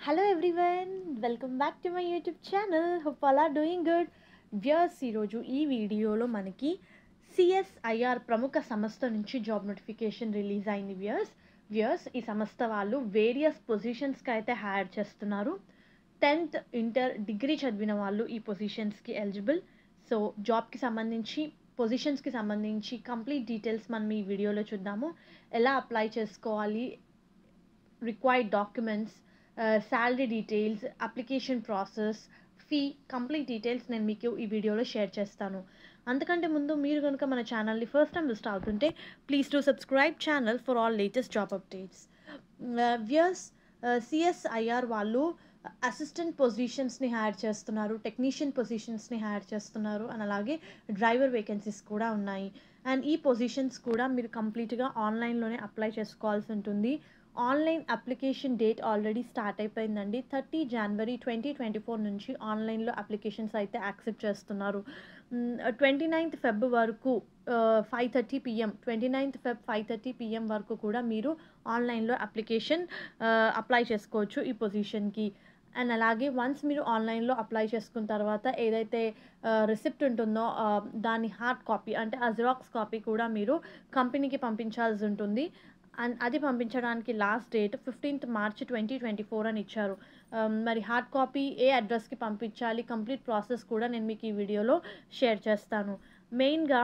Hello everyone, welcome back to my YouTube channel. Hope all are doing good. Viewers ఈరోజు ఈ వీడియోలో మనకి CSIR ప్రముఖ సంస్థ నుంచి జాబ్ నోటిఫికేషన్ రిలీజ్ అయింది. వ్యూయర్స్ ఈ సంస్థ వాళ్ళు వేరియస్ పొజిషన్స్కి అయితే హైర్ చేస్తున్నారు. 10th ఇంటర్ డిగ్రీ చదివిన వాళ్ళు ఈ పొజిషన్స్కి ఎలిజిబుల్. సో జాబ్కి సంబంధించి పొజిషన్స్కి సంబంధించి కంప్లీట్ డీటెయిల్స్ మనం ఈ వీడియోలో చూద్దాము. ఎలా అప్లై చేసుకోవాలి, required documents, salary details, application process, fee, complete details నేను మీకు ఈ వీడియోలో షేర్ చేస్తాను. అంతకంటే ముందు మీరు కనుక మన ఛానల్ని ఫస్ట్ టైం విజిట్ అవుతుంటే please to subscribe channel for all latest job updates. Viewers CSIR వాళ్ళు అసిస్టెంట్ పొజిషన్స్ని హైర్ చేస్తున్నారు, టెక్నీషియన్ పొజిషన్స్ని హైర్ చేస్తున్నారు, అండ్ అలాగే డ్రైవర్ వేకెన్సీస్ కూడా ఉన్నాయి. అండ్ ఈ పొజిషన్స్ కూడా మీరు కంప్లీట్గా ఆన్లైన్లోనే అప్లై చేసుకోవాల్సి ఉంటుంది. Online application date already start అయిపోయిందండి. 30 జనవరి 2024 నుంచి ఆన్లైన్లో అప్లికేషన్స్ అయితే యాక్సెప్ట్ చేస్తున్నారు. 29th ఫెబ్ వరకు 5:30 PM 29th ఫెబ్ 5:30 PM వరకు కూడా మీరు ఆన్లైన్లో అప్లికేషన్ అప్లై చేసుకోవచ్చు ఈ పొజిషన్కి. అండ్ అలాగే వన్స్ మీరు ఆన్లైన్లో అప్లై చేసుకున్న తర్వాత ఏదైతే రిసిప్ట్ ఉంటుందో దాని హార్డ్ కాపీ అంటే జిరాక్స్ కాపీ కూడా మీరు కంపెనీకి పంపించాల్సి ఉంటుంది. అండ్ అది పంపించడానికి లాస్ట్ డేట్ 15th మార్చ్ 2024 అని ఇచ్చారు. మరి హార్డ్ కాపీ ఏ అడ్రస్కి పంపించాలి, కంప్లీట్ ప్రాసెస్ కూడా నేను మీకు ఈ వీడియోలో షేర్ చేస్తాను. మెయిన్గా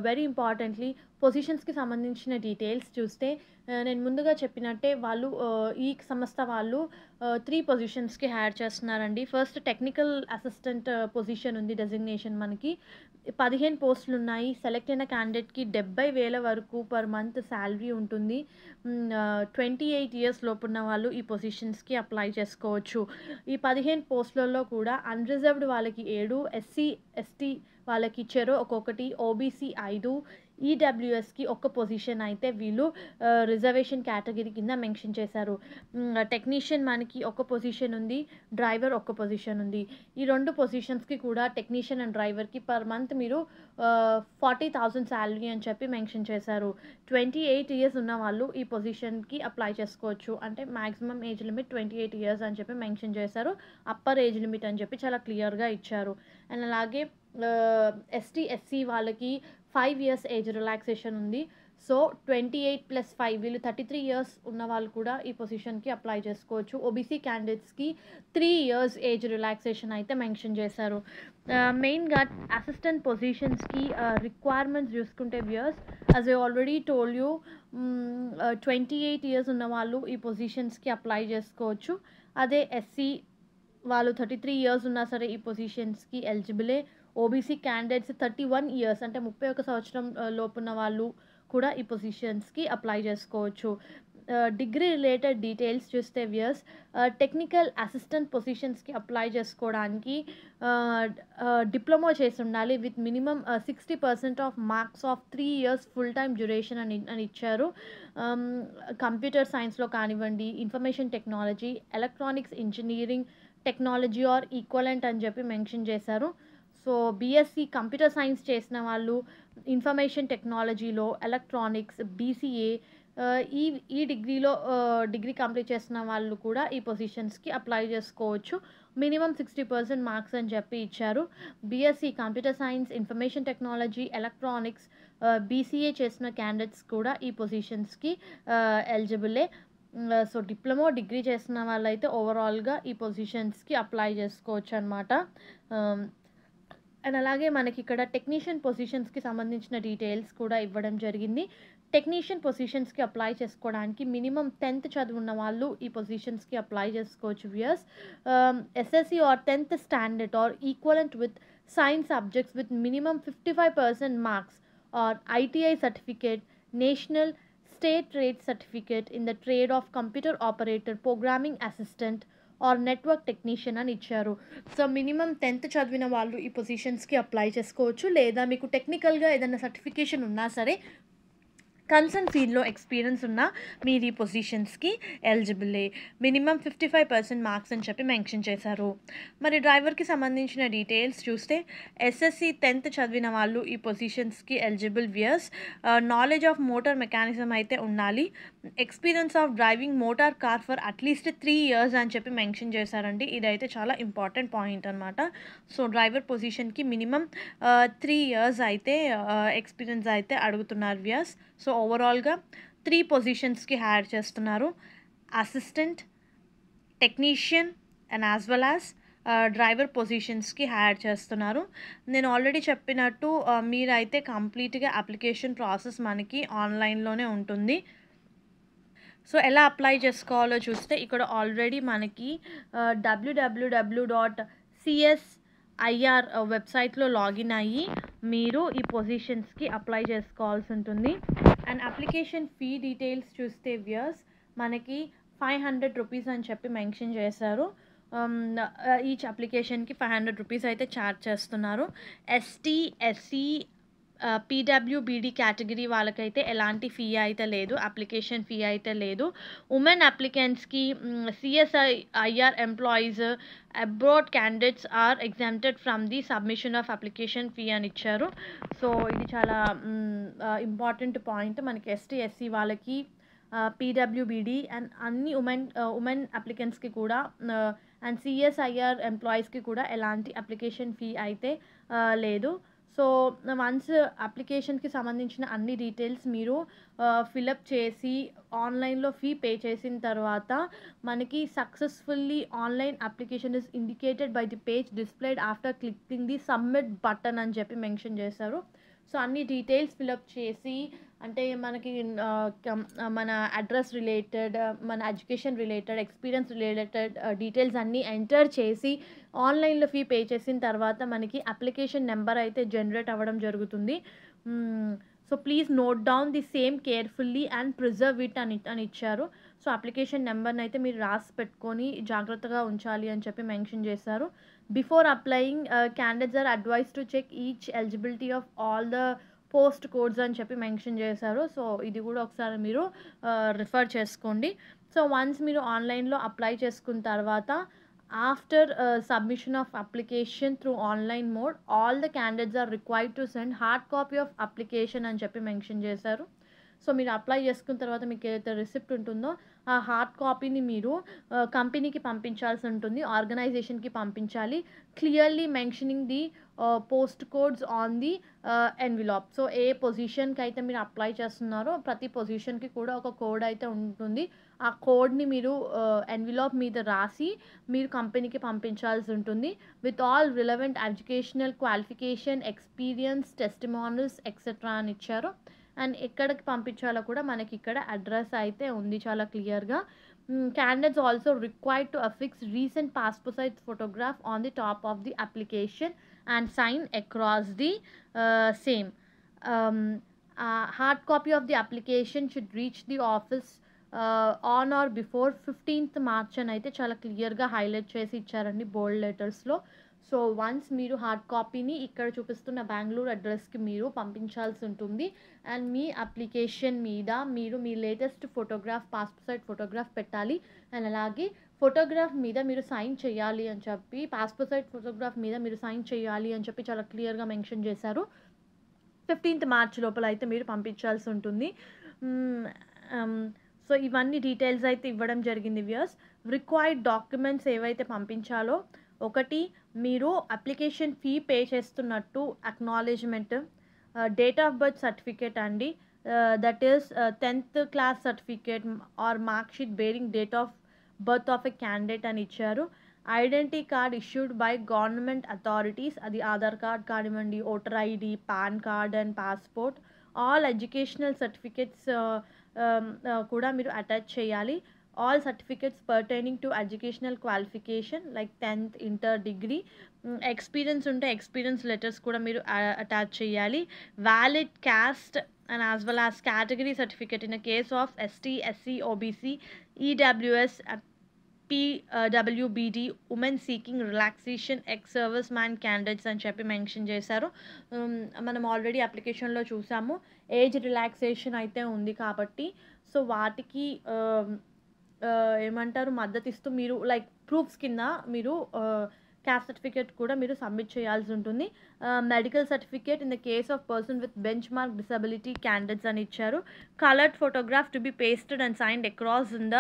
వెరీ ఇంపార్టెంట్లీ పొజిషన్స్కి సంబంధించిన డీటెయిల్స్ చూస్తే నేను ముందుగా చెప్పినట్టే వాళ్ళు ఈ సంస్థ వాళ్ళు 3 పొజిషన్స్కి హైర్ చేస్తున్నారండి. ఫస్ట్ టెక్నికల్ అసిస్టెంట్ పొజిషన్ ఉంది, డెసిగ్నేషన్ మనకి 15 పోస్టులు ఉన్నాయి. సెలెక్ట్ అయిన క్యాండిడేట్కి 70,000 వరకు పర్ మంత్ శాలరీ ఉంటుంది. 28 ఇయర్స్ లోపున్న వాళ్ళు ఈ పొజిషన్స్కి అప్లై చేసుకోవచ్చు. ఈ 15 పోస్టులలో కూడా అన్రిజర్వ్డ్ వాళ్ళకి 7, ఎస్సీ ఎస్టీ వాళ్ళకి ఒక్కొక్కటి, ఓబీసీ 5, ఈడబ్ల్యూఎస్కి ఒక్క పొజిషన్ అయితే వీళ్ళు రిజర్వేషన్ కేటగిరీ కింద మెన్షన్ చేశారు. టెక్నీషియన్ మనకి ఒక పొజిషన్ ఉంది, డ్రైవర్ ఒక్క పొజిషన్ ఉంది. ఈ 2 పొజిషన్స్కి కూడా టెక్నీషియన్ అండ్ డ్రైవర్కి పర్ మంత్ మీరు 40,000 శాలరీ అని చెప్పి మెన్షన్ చేశారు. 28 ఇయర్స్ ఉన్న వాళ్ళు ఈ పొజిషన్కి అప్లై చేసుకోవచ్చు. అంటే మ్యాక్సిమం ఏజ్ లిమిట్ 28 ఇయర్స్ అని చెప్పి మెన్షన్ చేశారు. అప్పర్ ఏజ్ లిమిట్ అని చెప్పి చాలా క్లియర్గా ఇచ్చారు. అండ్ అలాగే ఎస్టీ ఎస్సీ వాళ్ళకి 5 ఇయర్స్ ఏజ్ రిలాక్సేషన్ ఉంది. సో 28+5 వీళ్ళు 33 ఇయర్స్ ఉన్న వాళ్ళు కూడా ఈ పొజిషన్కి అప్లై చేసుకోవచ్చు. ఓబీసీ క్యాండిడేట్స్కి 3 ఇయర్స్ ఏజ్ రిలాక్సేషన్ అయితే మెన్షన్ చేశారు. మెయిన్గా అసిస్టెంట్ పొజిషన్స్కి రిక్వైర్మెంట్స్ చూసుకుంటే viewers as I already told you 28 years ఉన్న వాళ్ళు ఈ పొజిషన్స్కి అప్లై చేసుకోవచ్చు. అదే ఎస్సీ వాళ్ళు 33 ఇయర్స్ ఉన్నా సరే ఈ పొజిషన్స్కి ఎలిజిబులే. ఓబీసీ క్యాండిడేట్స్ 31 ఇయర్స్ అంటే 31 సంవత్సరం లోపున్న వాళ్ళు కూడా ఈ పొజిషన్స్కి అప్లై చేసుకోవచ్చు. డిగ్రీ రిలేటెడ్ డీటెయిల్స్ చూస్తే వ్యూయర్స్ టెక్నికల్ అసిస్టెంట్ పొజిషన్స్కి అప్లై చేసుకోవడానికి డిప్లొమా చేసి ఉండాలి with minimum 60% of marks of 3 years full time duration అని ఇచ్చారు. కంప్యూటర్ సైన్స్లో కానివ్వండి, information technology, electronics engineering technology are equivalent అని చెప్పి మెన్షన్ చేశారు. సో బీఎస్సీ కంప్యూటర్ సైన్స్ చేసిన వాళ్ళు, ఇన్ఫర్మేషన్ టెక్నాలజీలో, ఎలక్ట్రానిక్స్, బీసీఏ ఈ డిగ్రీలో డిగ్రీ కంప్లీట్ చేసిన వాళ్ళు కూడా ఈ పొజిషన్స్కి అప్లై చేసుకోవచ్చు. మినిమం 60% మార్క్స్ అని చెప్పి ఇచ్చారు. BSc computer science, information technology, electronics, BCA చేసిన క్యాండిడేట్స్ కూడా ఈ పొజిషన్స్కి ఎలిజిబులే. సో డిప్లొమా డిగ్రీ చేసిన వాళ్ళైతే ఓవరాల్గా ఈ పొజిషన్స్కి అప్లై చేసుకోవచ్చు అనమాట. అండ్ అలాగే మనకి ఇక్కడ టెక్నీషియన్ పొజిషన్స్కి సంబంధించిన డీటెయిల్స్ కూడా ఇవ్వడం జరిగింది. టెక్నీషియన్ పొజిషన్స్కి అప్లై చేసుకోవడానికి మినిమం 10th చదువున్న వాళ్ళు ఈ పొజిషన్స్కి అప్లై చేసుకోవచ్చు viewers. SSC or 10th standard are equivalent with science subjects with minimum 55% marks or ITI certificate, national state trade certificate in the trade of computer operator, programming assistant are network technician అని ఇచ్చారు. So minimum 10th చదివిన వాళ్ళు ఈ పొజిషన్స్కి apply చేసుకోవచ్చు. లేదా మీకు టెక్నికల్గా ఏదైనా సర్టిఫికేషన్ ఉన్నా సరే కన్సర్న్ ఫీల్డ్లో ఎక్స్పీరియన్స్ ఉన్న మీరు ఈ పొజిషన్స్కి ఎలిజిబులే. మినిమం 55% మార్క్స్ అని చెప్పి మెన్షన్ చేశారు. మరి డ్రైవర్కి సంబంధించిన డీటెయిల్స్ చూస్తే ఎస్ఎస్సి 10th చదివిన వాళ్ళు ఈ పొజిషన్స్కి eligible viewers. Knowledge of motor mechanism అయితే ఉండాలి. Experience of driving motor car for at least 3 years అని చెప్పి మెన్షన్ చేశారండి. ఇదైతే చాలా ఇంపార్టెంట్ పాయింట్ అనమాట. సో డ్రైవర్ పొజిషన్కి మినిమం 3 years అయితే ఎక్స్పీరియన్స్ అయితే అడుగుతున్నారు వ్యూయర్స్. సో ఓవరాల్గా 3 పొజిషన్స్కి హైర్ చేస్తున్నారు. Assistant, technician and as well as driver పొజిషన్స్కి హైర్ చేస్తున్నారు. నేను ఆల్రెడీ చెప్పినట్టు మీరైతే కంప్లీట్గా అప్లికేషన్ ప్రాసెస్ మనకి ఆన్లైన్లోనే ఉంటుంది. సో ఎలా అప్లై చేసుకోవాలో చూస్తే ఇక్కడ ఆల్రెడీ మనకి www.csir వెబ్సైట్లో లాగిన్ అయ్యి మీరు ఈ పొజిషన్స్కి అప్లై చేసుకోవాల్సి ఉంటుంది. అండ్ అప్లికేషన్ ఫీ డీటెయిల్స్ చూస్తే వ్యూయర్స్ మనకి 500 రూపీస్ అని చెప్పి మెన్షన్ చేశారు. ఈచ్ అప్లికేషన్కి 500 రూపీస్ అయితే ఛార్జ్ చేస్తున్నారు. ఎస్టీ, ఎస్సీ, పీడబ్ల్యూబీడీ కేటగిరీ వాళ్ళకైతే ఎలాంటి ఫీ అయితే లేదు, అప్లికేషన్ ఫీ అయితే లేదు. ఉమెన్ అప్లికెంట్స్కి CSIR employees abroad candidates are exempted from the submission of application fee అని ఇచ్చారు. సో ఇది చాలా ఇంపార్టెంట్ పాయింట్. మనకి ఎస్టీ, ఎస్సీ వాళ్ళకి పీడబ్ల్యూబీడీ అండ్ అన్ని ఉమెన్ అప్లికెంట్స్కి కూడా అండ్ సిఎస్ఐఆర్ ఎంప్లాయీస్కి కూడా ఎలాంటి అప్లికేషన్ ఫీ అయితే లేదు. సో వన్స్ అప్లికేషన్కి సంబంధించిన అన్ని డీటెయిల్స్ మీరు ఫిలప్ చేసి ఆన్లైన్లో ఫీ పే చేసిన తర్వాత మనకి successfully online application is indicated by the page displayed after clicking the submit button అని చెప్పి మెన్షన్ చేశారు. సో అన్ని డీటెయిల్స్ ఫిలప్ చేసి అంటే మనకి మన అడ్రస్ రిలేటెడ్, మన education related, experience related details అన్నీ ఎంటర్ చేసి ఆన్లైన్లో ఫీ పే చేసిన తర్వాత మనకి అప్లికేషన్ నెంబర్ అయితే జనరేట్ అవ్వడం జరుగుతుంది. So please note down the same carefully and preserve it అని ఇచ్చారు. సో అప్లికేషన్ నెంబర్ని అయితే మీరు రాసి పెట్టుకొని జాగ్రత్తగా ఉంచాలి అని చెప్పి మెన్షన్ చేశారు. Before applying candidates are advise to check each eligibility of all the post codes అని చెప్పి మెన్షన్ చేశారు. సో ఇది కూడా ఒకసారి మీరు రిఫర్ చేసుకోండి. సో వన్స్ మీరు ఆన్లైన్లో అప్లై చేసుకున్న తర్వాత after submission of application through online mode all the candidates are required to send hard copy of application అని చెప్పి మెన్షన్ చేశారు. సో మీరు అప్లై చేసుకున్న తర్వాత మీకు ఏదైతే రిసిప్ట్ ఉంటుందో ఆ హార్డ్ కాపీని మీరు కంపెనీకి పంపించాల్సి ఉంటుంది, ఆర్గనైజేషన్కి పంపించాలి, clearly mentioning the post codes on the envelope. So ఏ పొజిషన్కి అయితే మీరు అప్లై చేస్తున్నారో ప్రతి పొజిషన్కి కూడా ఒక కోడ్ అయితే ఉంటుంది. ఆ కోడ్ని మీరు ఎన్విలాప్ మీద రాసి మీరు కంపెనీకి పంపించాల్సి ఉంటుంది with all relevant educational qualification, experience, testimonials etcetera అని ఇచ్చారు. అండ్ ఎక్కడికి పంపించాలో కూడా మనకి ఇక్కడ అడ్రస్ అయితే ఉంది చాలా క్లియర్గా. Candidates also required to affix recent passport size photograph on the top of the application and sign across the same. Hard copy of the application should reach the office on or before 15th March అని అయితే చాలా క్లియర్గా highlight చేసి ఇచ్చారండి బోల్డ్ లెటర్స్లో. So once మీరు hard కాపీని ఇక్కడ చూపిస్తున్న బెంగళూరు అడ్రస్కి మీరు పంపించాల్సి ఉంటుంది. అండ్ మీ అప్లికేషన్ మీద మీరు మీ latest photograph, passport size photograph పెట్టాలి. అండ్ అలాగే ఫోటోగ్రాఫ్ మీద మీరు సైన్ చేయాలి అని చెప్పి, పాస్పోర్ట్ సైజ్ ఫోటోగ్రాఫ్ మీద మీరు సైన్ చేయాలి అని చెప్పి చాలా క్లియర్గా మెన్షన్ చేశారు. 15th March లోపల అయితే మీరు పంపించాల్సి ఉంటుంది. సో ఇవన్నీ డీటెయిల్స్ అయితే ఇవ్వడం జరిగింది వ్యూయర్స్. రిక్వైర్డ్ డాక్యుమెంట్స్ ఏవైతే పంపించాలో, ఒకటి మీరు అప్లికేషన్ ఫీ పే చేస్తున్నట్టు acknowledgement, date of birth certificate అండి, that is 10th class certificate or mark sheet bearing date of birth of a candidate అని ఇచ్చారు. Identity card issued by government authorities, అది Aadhaar card కానివ్వండి, voter ID, PAN card and passport. All educational certificates కూడా మీరు attach చేయాలి. All certificates pertaining to educational qualification like 10th, inter, degree. Experience ఉంటే experience letters కూడా మీరు అటాచ్ చేయాలి. Valid caste and as well as category certificate in a case of ST, SC, OBC, EWS PWBD women seeking relaxation ex service man candidates అని చెప్పి mention చేశారు. మనం already అప్లికేషన్లో చూసాము, ఏజ్ రిలాక్సేషన్ అయితే ఉంది కాబట్టి సో వాటికి ఏమంటారు మద్దతిస్తూ మీరు లైక్ ప్రూఫ్స్ కింద మీరు క్యాస్ట్ సర్టిఫికేట్ కూడా మీరు సబ్మిట్ చేయాల్సి ఉంటుంది. Medical certificate in the case of person with bench mark disability candidates అని ఇచ్చారు. Coloured photograph to be pasted and signed across in the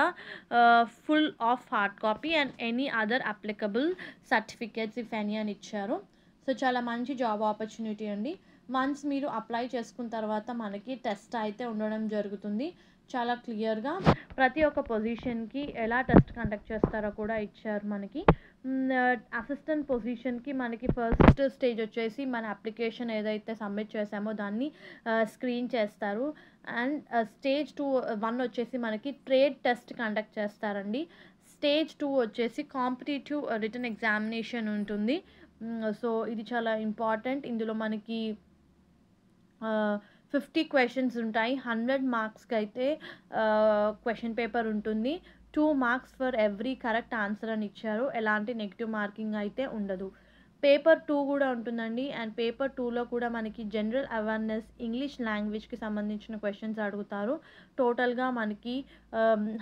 full of hard copy and any other applicable certificates if any అని ఇచ్చారు. So చాలా మంచి job opportunity అండి. Once మీరు apply చేసుకున్న తర్వాత మనకి టెస్ట్ అయితే ఉండడం జరుగుతుంది. చాలా క్లియర్గా ప్రతి ఒక్క పొజిషన్కి ఎలా టెస్ట్ కండక్ట్ చేస్తారో కూడా ఇచ్చారు మనకి. అసిస్టెంట్ పొజిషన్కి మనకి ఫస్ట్ స్టేజ్ వచ్చేసి మన అప్లికేషన్ ఏదైతే సబ్మిట్ చేసామో దాన్ని స్క్రీన్ చేస్తారు. అండ్ స్టేజ్ 1 వచ్చేసి మనకి ట్రేడ్ టెస్ట్ కండక్ట్ చేస్తారండి. స్టేజ్ 2 వచ్చేసి కాంపిటేటివ్ రిటన్ ఎగ్జామినేషన్ ఉంటుంది. సో ఇది చాలా ఇంపార్టెంట్. ఇందులో మనకి 50 క్వశ్చన్స్ ఉంటాయి. 100 మార్క్స్కి అయితే క్వశ్చన్ పేపర్ ఉంటుంది. 2 marks for every correct answer అని ఇచ్చారు. ఎలాంటి నెగిటివ్ మార్కింగ్ అయితే ఉండదు. పేపర్ 2 కూడా ఉంటుందండి. అండ్ పేపర్ 2లో కూడా మనకి జనరల్ అవేర్నెస్, ఇంగ్లీష్ లాంగ్వేజ్కి సంబంధించిన క్వశ్చన్స్ అడుగుతారు. టోటల్గా మనకి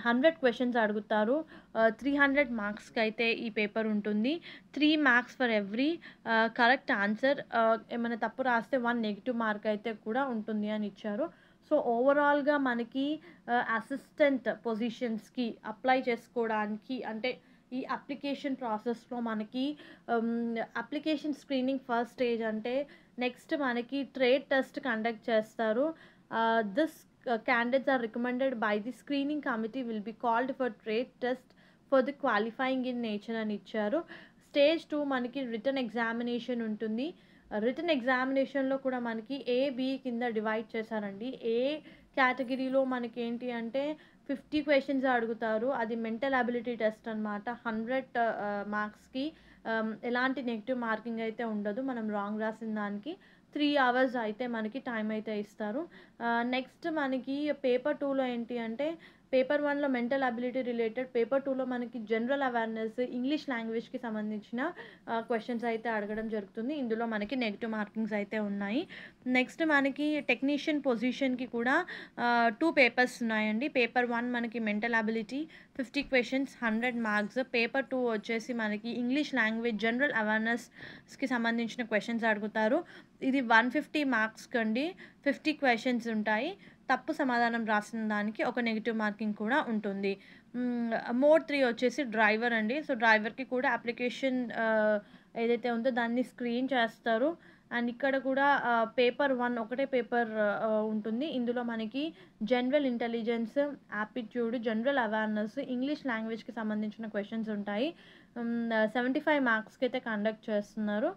100 క్వశ్చన్స్ అడుగుతారు. 300 మార్క్స్కి అయితే ఈ పేపర్ ఉంటుంది. 3 marks for every correct answer. ఏమైనా తప్పు రాస్తే 1 నెగిటివ్ మార్క్ అయితే కూడా ఉంటుంది అని ఇచ్చారు. సో ఓవరాల్గా మనకి అసిస్టెంట్ పొజిషన్స్కి అప్లై చేసుకోవడానికి అంటే ఈ అప్లికేషన్ ప్రాసెస్లో మనకి అప్లికేషన్ స్క్రీనింగ్ ఫస్ట్ స్టేజ్ అంటే నెక్స్ట్ మనకి ట్రేడ్ టెస్ట్ కండక్ట్ చేస్తారు. This candidates are recommended by the screening committee will be called for trade test for the qualifying in nature అని ఇచ్చారు. స్టేజ్ 2 మనకి రిటర్న్ ఎగ్జామినేషన్ ఉంటుంది. Return ఎగ్జామినేషన్లో కూడా మనకి A-B కింద డివైడ్ చేశారండి. ఏ కేటగిరీలో మనకి ఏంటి అంటే 50 క్వశ్చన్స్ అడుగుతారు. అది మెంటల్ అబిలిటీ టెస్ట్ అనమాట. 100 మార్క్స్కి ఎలాంటి నెగిటివ్ మార్కింగ్ అయితే ఉండదు. మనం రాంగ్ రాసిన దానికి 3 అవర్స్ అయితే మనకి టైం అయితే ఇస్తారు. నెక్స్ట్ మనకి పేపర్ 2లో ఏంటి అంటే పేపర్ 1లో మెంటల్ అబిలిటీ రిలేటెడ్, పేపర్ 2లో మనకి జనరల్ అవేర్నెస్, ఇంగ్లీష్ లాంగ్వేజ్కి సంబంధించిన క్వశ్చన్స్ అయితే అడగడం జరుగుతుంది. ఇందులో మనకి నెగిటివ్ మార్కింగ్స్ అయితే ఉన్నాయి. నెక్స్ట్ మనకి టెక్నీషియన్ పొజిషన్కి కూడా 2 పేపర్స్ ఉన్నాయండి. పేపర్ 1 మనకి mental ability 50 questions 100 marks. Paper 2 వచ్చేసి మనకి ఇంగ్లీష్ లాంగ్వేజ్ జనరల్ అవేర్నెస్కి సంబంధించిన క్వశ్చన్స్ అడుగుతారు. ఇది 150 మార్క్స్కి అండి. 50 క్వశ్చన్స్ ఉంటాయి. తప్పు సమాధానం రాసిన దానికి ఒక నెగిటివ్ మార్కింగ్ కూడా ఉంటుంది. మోడ్ 3 వచ్చేసి డ్రైవర్ అండి. సో డ్రైవర్కి కూడా అప్లికేషన్ ఏదైతే ఉందో దాన్ని స్క్రీన్ చేస్తారు. అండ్ ఇక్కడ కూడా పేపర్ 1 ఒకటే పేపర్ ఉంటుంది. ఇందులో మనకి general intelligence, aptitude, general awareness, English లాంగ్వేజ్కి సంబంధించిన క్వశ్చన్స్ ఉంటాయి. 75 మార్క్స్కి అయితే కండక్ట్ చేస్తున్నారు.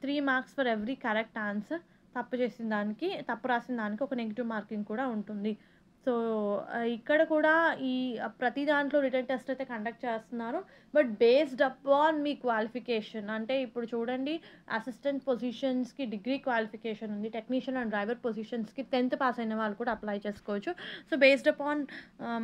3 marks for every correct answer. తప్పు రాసిన దానికి ఒక నెగిటివ్ మార్కింగ్ కూడా ఉంటుంది. సో ఇక్కడ కూడా ఈ ప్రతి దాంట్లో రిటర్న్ టెస్ట్ అయితే కండక్ట్ చేస్తున్నారు. బట్ బేస్డ్ అపాన్ మీ క్వాలిఫికేషన్. అంటే ఇప్పుడు చూడండి, అసిస్టెంట్ పొజిషన్స్కి డిగ్రీ క్వాలిఫికేషన్ ఉంది. టెక్నీషియన్ అండ్ డ్రైవర్ పొజిషన్స్కి 10th పాస్ అయిన వాళ్ళు కూడా అప్లై చేసుకోవచ్చు. సో బేస్డ్ అపాన్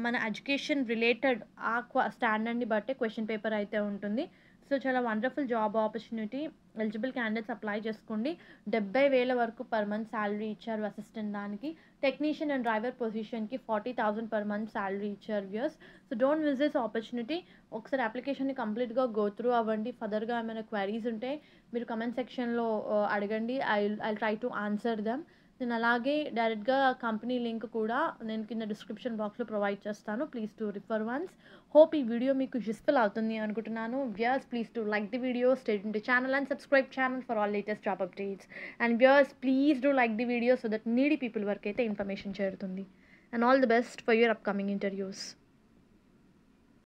మన ఎడ్యుకేషన్ రిలేటెడ్ ఆ స్టాండర్డ్ని బట్టే క్వశ్చన్ పేపర్ అయితే ఉంటుంది. సో చాలా wonderful job opportunity. Eligible candidates apply చేసుకోండి. 70,000 వరకు పర్ మంత్ శాలరీ ఇచ్చారు అసిస్టెంట్ దానికి. టెక్నీషియన్ అండ్ డ్రైవర్ పొజిషన్కి 40,000 పర్ మంత్ శాలరీ ఇచ్చారు viewers. So don't miss this opportunity. ఒకసారి అప్లికేషన్ని కంప్లీట్గా గో త్రూ అవ్వండి. ఫర్దర్గా ఏమైనా క్వైరీస్ ఉంటే మీరు కమెంట్ సెక్షన్లో అడగండి. I try to answer them. నేను అలాగే డైరెక్ట్గా కంపెనీ లింక్ కూడా నేను కింద డిస్క్రిప్షన్ బాక్స్లో ప్రొవైడ్ చేస్తాను. Please to refer once. Hope ఈ వీడియో మీకు యూస్ఫుల్ అవుతుంది అనుకుంటున్నాను. Viewers please to like the video, stay tuned to channel and subscribe channel for all latest job updates. And viewers please do like the video so that needy people వరకు అయితే information చేరుతుంది. And all the best for your upcoming interviews.